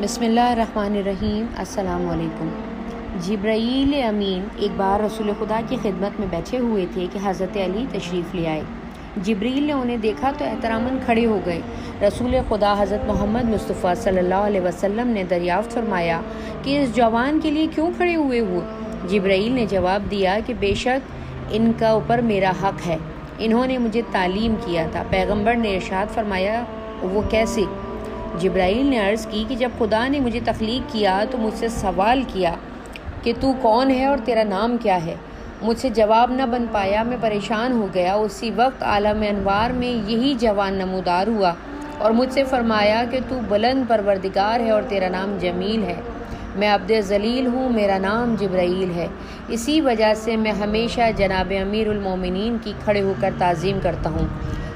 بسم اللہ الرحمن الرحیم۔ السلام علیکم۔ جبرائیل امین ایک بار رسول خدا کی خدمت میں بیٹھے ہوئے تھے کہ حضرت علی تشریف لے آئے۔ جبرائیل نے انہیں دیکھا تو احتراماً کھڑے ہو گئے۔ رسول خدا حضرت محمد مصطفیٰ صلی اللہ علیہ وسلم نے دریافت فرمایا کہ اس جوان کے لیے کیوں کھڑے ہوئے ہو؟ جبرائیل نے جواب دیا کہ بے شک ان کا اوپر میرا حق ہے، انہوں نے مجھے تعلیم کیا تھا۔ پیغمبر نے ارشاد فرمایا وہ کیسے؟ جبرائیل نے عرض کی کہ جب خدا نے مجھے تخلیق کیا تو مجھ سے سوال کیا کہ تو کون ہے اور تیرا نام کیا ہے؟ مجھ سے جواب نہ بن پایا، میں پریشان ہو گیا۔ اسی وقت عالم انوار میں یہی جوان نمودار ہوا اور مجھ سے فرمایا کہ تو بلند پروردگار ہے اور تیرا نام جمیل ہے۔ میں عبد ذلیل ہوں، میرا نام جبرائیل ہے۔ اسی وجہ سے میں ہمیشہ جناب امیر المومنین کی کھڑے ہو کر تعظیم کرتا ہوں۔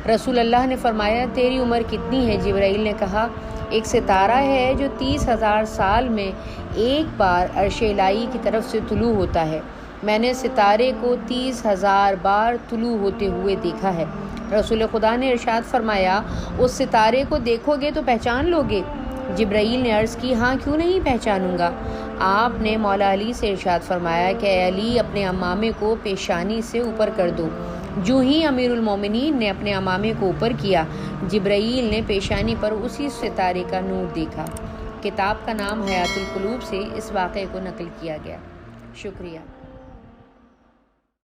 رسول اللہ نے فرمایا تیری عمر کتنی ہے؟ جبرائیل نے کہا ایک ستارہ ہے جو 30,000 سال میں ایک بار عرش الہی کی طرف سے طلوع ہوتا ہے۔ میں نے ستارے کو 30,000 بار طلوع ہوتے ہوئے دیکھا ہے۔ رسول خدا نے ارشاد فرمایا اس ستارے کو دیکھو گے تو پہچان لو گے؟ جبرائیل نے عرض کی ہاں کیوں نہیں پہچانوں گا۔ آپ نے مولا علی سے ارشاد فرمایا کہ اے علی اپنے امامے کو پیشانی سے اوپر کر دو۔ جو ہی امیر المومنین نے اپنے امامے کو اوپر کیا، جبرائیل نے پیشانی پر اسی ستارے کا نور دیکھا۔ کتاب کا نام حیات القلوب سے اس واقعے کو نقل کیا گیا۔ شکریہ۔